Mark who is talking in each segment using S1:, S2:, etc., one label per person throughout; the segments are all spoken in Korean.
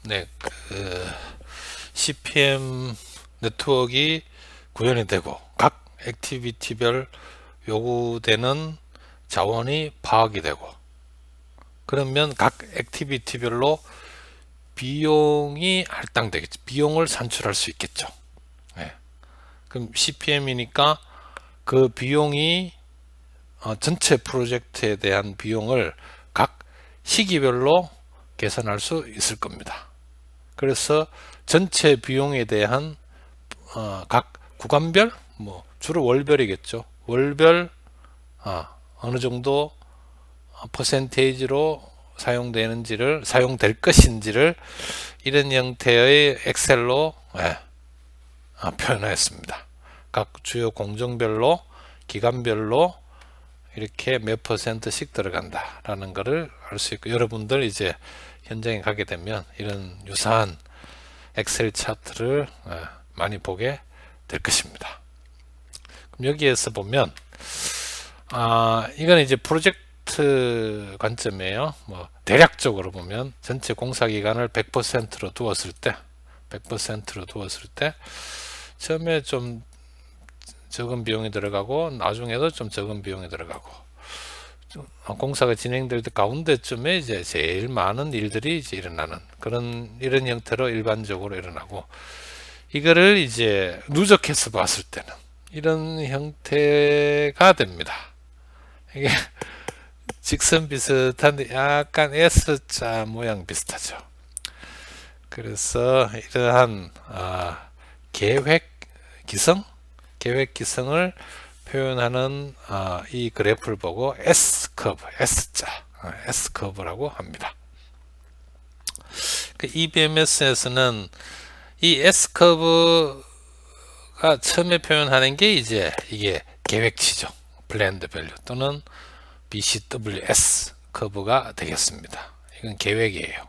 S1: 네, CPM 네트워크가 구현이 되고 각 액티비티별 요구되는 자원이 파악이 되고, 그러면 각 액티비티별로 비용이 할당되겠죠. 비용을 산출할 수 있겠죠. 네. 그럼 CPM이니까 그 비용이 전체 프로젝트에 대한 비용을 각 시기별로 계산할 수 있을 겁니다. 그래서 전체 비용에 대한 각 구간별, 뭐 주로 월별이겠죠. 월별 어느 정도 퍼센테이지로 사용될 것인지를 이런 형태의 엑셀로 표현했습니다. 각 주요 공정별로, 기간별로 이렇게 몇 퍼센트씩 들어간다라는 것을 알 수 있고, 여러분들 이제 현장에 가게 되면 이런 유사한 엑셀 차트를 많이 보게 될 것입니다. 그럼 여기에서 보면 이건 이제 프로젝트 관점이에요. 뭐 대략적으로 보면 전체 공사 기간을 100%로 두었을 때, 100%로 두었을 때 처음에 좀 적은 비용이 들어가고 나중에도 좀 적은 비용이 들어가고, 공사가 진행될 때 가운데쯤에 이제 제일 많은 일들이 이제 일어나는 이런 형태로 일반적으로 일어나고, 이거를 이제 누적해서 봤을 때는 이런 형태가 됩니다. 이게 직선 비슷한데 약간 S자 모양 비슷하죠. 그래서 이러한 계획 기성을 표현하는 이 그래프를 보고 S커브, S커브라고 합니다. 그 EBMS에서는 이 S커브가 처음에 표현하는 게 이제 이게 계획치죠. 블렌드 밸류 또는 BCWS 커브가 되겠습니다. 이건 계획이에요.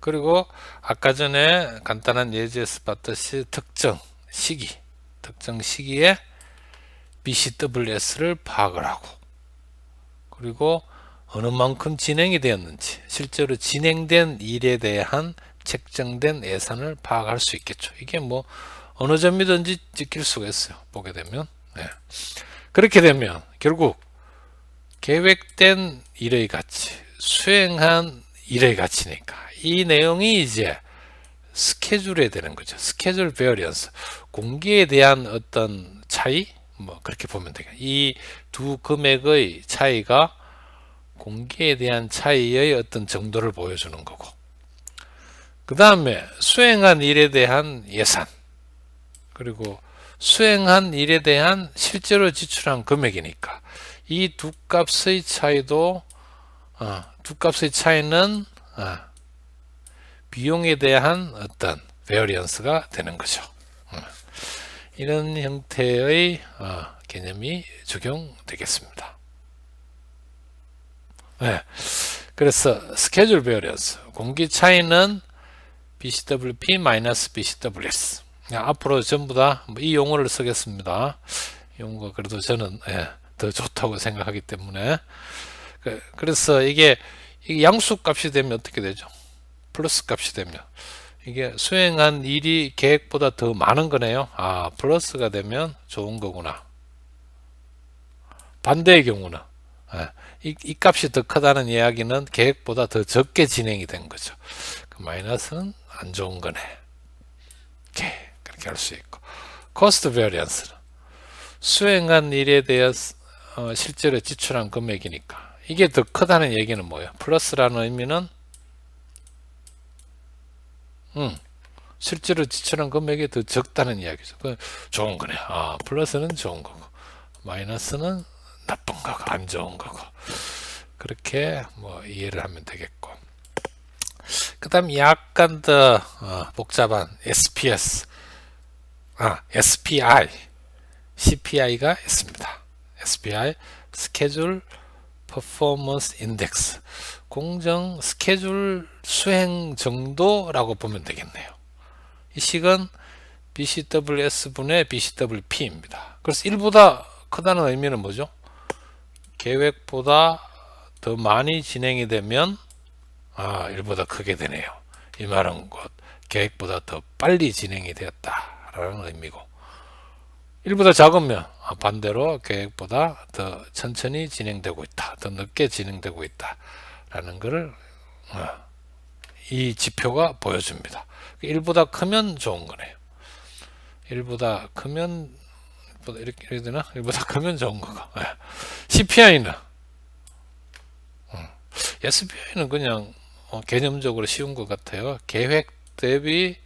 S1: 그리고 아까 전에 간단한 예제에서 봤듯이 특정 시기에 BCWS를 파악을 하고, 그리고 어느 만큼 진행이 되었는지, 실제로 진행된 일에 대한 책정된 예산을 파악할 수 있겠죠. 이게 뭐 어느 점이든지 찍힐 수가 있어요. 보게 되면. 그렇게 되면 결국 계획된 일의 가치, 수행한 일의 가치니까 이 내용이 이제 스케줄에 되는 거죠. 스케줄 베어리언스, 공기에 대한 어떤 차이, 뭐 그렇게 보면 되겠네요. 이 두 금액의 차이가 공기에 대한 차이의 어떤 정도를 보여주는 거고, 그 다음에 수행한 일에 대한 예산, 그리고 수행한 일에 대한 실제로 지출한 금액이니까 이 두 값의 차이는 비용에 대한 어떤 베어리언스가 되는 거죠. 이런 형태의 개념이 적용되겠습니다. 그래서 스케줄 베어리언스, 공기 차이는 BCWP-BCWS. 앞으로 전부 다 이 용어를 쓰겠습니다. 용어가 그래도 저는 더 좋다고 생각하기 때문에. 그래서 이게 양수 값이 되면 어떻게 되죠? 플러스 값이 되면 이게 수행한 일이 계획보다 더 많은 거네요. 플러스가 되면 좋은 거구나. 반대의 경우는 이 값이 더 크다는 이야기는 계획보다 더 적게 진행이 된 거죠. 그 마이너스는 안 좋은 거네. 그렇게 할 수 있고, 코스트 베어리언스는 수행한 일에 대해 실제로 지출한 금액이니까 이게 더 크다는 얘기는 뭐예요? 플러스라는 의미는 실제로 지출한 금액이 더 적다는 이야기죠. 그 좋은 거네. 플러스는 좋은 거고 마이너스는 나쁜 거고 안 좋은 거고, 그렇게 뭐 이해를 하면 되겠고, 그 다음 약간 더 복잡한 SPI, CPI가 있습니다. SPI, 스케줄 퍼포먼스 인덱스, 공정 스케줄 수행 정도라고 보면 되겠네요. 이 식은 BCWS분의 BCWP입니다. 그래서 1보다 크다는 의미는 뭐죠? 계획보다 더 많이 진행이 되면 1보다 크게 되네요. 이 말은 곧 계획보다 더 빨리 진행이 되었다라는 의미고, 1보다 작으면 반대로 계획보다 더 천천히 진행되고 있다, 더 늦게 진행되고 있다라는 것을 이 지표가 보여줍니다. 1보다 크면 좋은 거네요. 1보다 크면, 이렇게 해야 되나? 1보다 크면 좋은 거고. CPI는 SPI는 그냥 개념적으로 쉬운 것 같아요. 계획 대비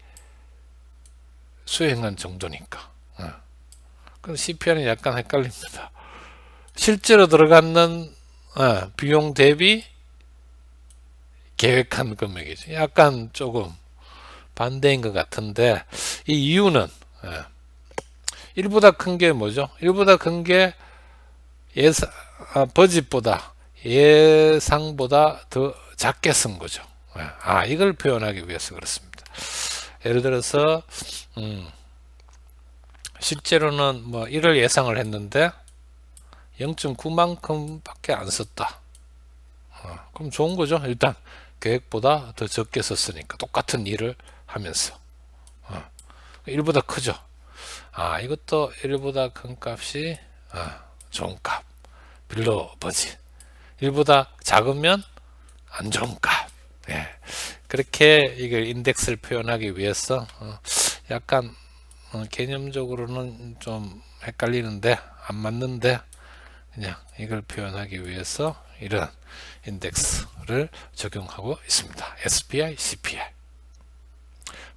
S1: 수행한 정도니까. 그럼 CPI는 약간 헷갈립니다. 실제로 들어가는 비용 대비 계획한 금액이죠. 약간 조금 반대인 것 같은데, 이 이유는 1보다 큰 게 뭐죠? 1보다 큰 게 버짓보다 예상보다 더 작게 쓴 거죠. 이걸 표현하기 위해서 그렇습니다. 예를 들어서 실제로는 뭐 1을 예상을 했는데 0.9만큼 밖에 안 썼다. 그럼 좋은 거죠. 일단 계획보다 더 적게 썼으니까, 똑같은 일을 하면서 1보다 크죠. 이것도 1보다 큰 값이 좋은 값, 빌로 버짓. 1보다 작으면 안 좋은 값. 그렇게 이걸 인덱스를 표현하기 위해서 약간 개념적으로는 좀 헷갈리는데, 안 맞는데, 그냥 이걸 표현하기 위해서 이런 인덱스를 적용하고 있습니다. SPI, CPI,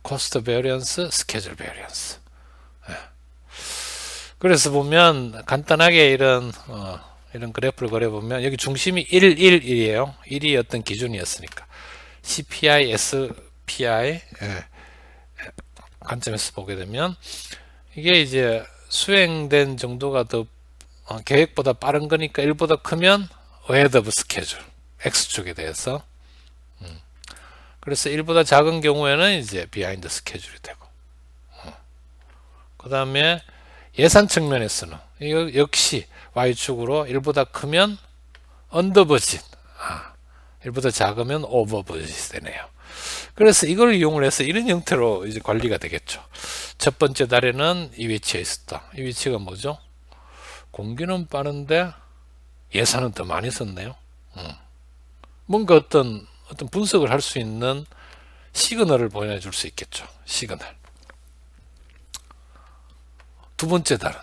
S1: Cost Variance, Schedule Variance. 그래서 보면 간단하게 이런 그래프를 그려보면, 여기 중심이 1, 1, 1이에요. 1이 어떤 기준이었으니까 CPI, SPI 관점에서 보게 되면 이게 이제 수행된 정도가 더 계획보다 빠른 거니까 1보다 크면 ahead of schedule, X축에 대해서. 그래서 1보다 작은 경우에는 이제 behind schedule이 되고, 그 다음에 예산 측면에서는 이거 역시 Y축으로 1보다 크면 under budget, 1보다 작으면 over budget 되네요. 그래서 이걸 이용을 해서 이런 형태로 이제 관리가 되겠죠. 첫 번째 달에는 이 위치에 있었다. 이 위치가 뭐죠? 공기는 빠른데 예산은 더 많이 썼네요. 뭔가 어떤 분석을 할 수 있는 시그널을 보내줄 수 있겠죠. 시그널. 두 번째 달은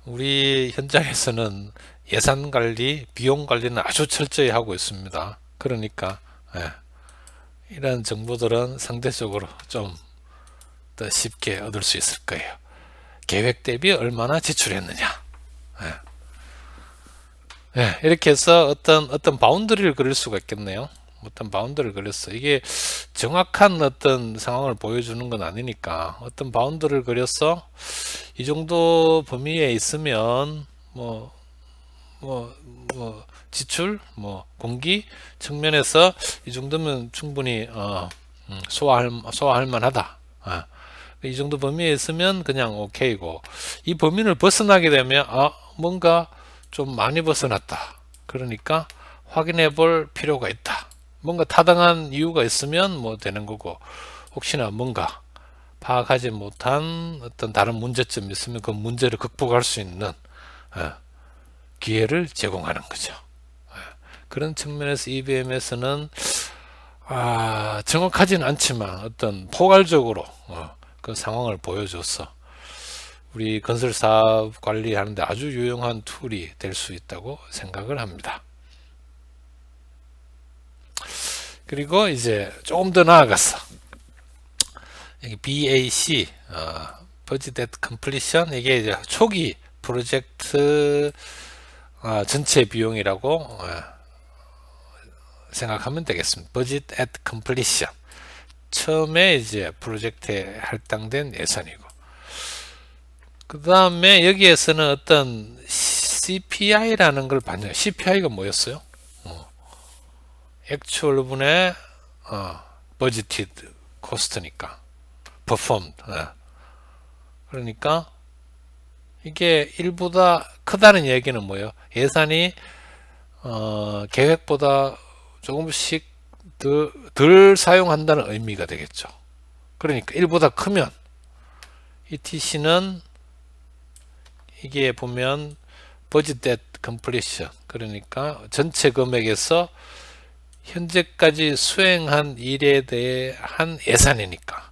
S1: 우리 현장에서는 예산 관리, 비용 관리는 아주 철저히 하고 있습니다. 그러니까 이런 정보들은 상대적으로 좀 더 쉽게 얻을 수 있을 거예요. 계획 대비 얼마나 지출했느냐. 이렇게 해서 어떤 바운더리를 그릴 수가 있겠네요. 어떤 바운더리를 그렸어. 이게 정확한 어떤 상황을 보여주는 건 아니니까 어떤 바운더리를 그려서 이 정도 범위에 있으면 지출, 공기 측면에서 이 정도면 충분히 소화할 만하다. 이 정도 범위에 있으면 그냥 오케이고, 이 범위를 벗어나게 되면 뭔가 좀 많이 벗어났다. 그러니까 확인해 볼 필요가 있다. 뭔가 타당한 이유가 있으면 되는 거고, 혹시나 뭔가 파악하지 못한 어떤 다른 문제점이 있으면 그 문제를 극복할 수 있는 기회를 제공하는 거죠. 그런 측면에서 EBM에서는 정확하지는 않지만 어떤 포괄적으로 그 상황을 보여줘서 우리 건설 사업 관리하는데 아주 유용한 툴이 될 수 있다고 생각을 합니다. 그리고 이제 조금 더 나아가서 여기 BAC, Budget at Completion, 이게 이제 초기 프로젝트 전체 비용이라고 생각하면 되겠습니다. Budget at Completion. 처음에 이제 프로젝트에 할당된 예산이고, 그 다음에 여기에서는 어떤 CPI라는 걸 봤네요. CPI가 뭐였어요? 액츄얼 분의 budgeted cost니까 performed. 그러니까 이게 1보다 크다는 얘기는 뭐예요? 예산이 계획보다 조금씩 덜 사용한다는 의미가 되겠죠. 그러니까 1보다 크면 ETC는 이게 보면 budget completion, 그러니까 전체 금액에서 현재까지 수행한 일에 대한 예산이니까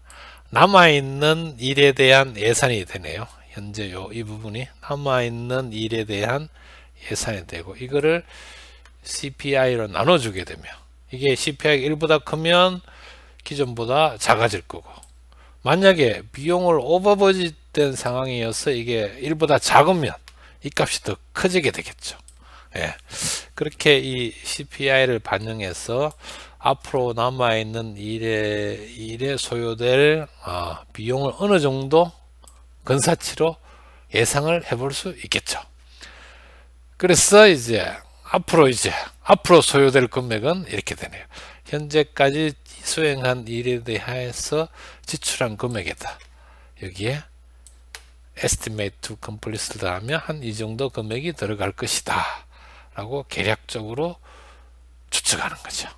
S1: 남아있는 일에 대한 예산이 되네요. 현재 이 부분이 남아있는 일에 대한 예산이 되고, 이거를 CPI로 나눠주게 되면, 이게 CPI가 1보다 크면 기존보다 작아질 거고, 만약에 비용을 오버버짓된 상황이어서 이게 1보다 작으면 이 값이 더 커지게 되겠죠. 예. 그렇게 이 CPI를 반영해서 앞으로 남아있는 일에 소요될 비용을 어느 정도 근사치로 예상을 해볼 수 있겠죠. 그래서 앞으로 소요될 금액은 이렇게 되네요. 현재까지 수행한 일에 대해서 지출한 금액이다. 여기에 estimate to complete를 하면 한 이 정도 금액이 들어갈 것이다 라고 계략적으로 추측하는 거죠.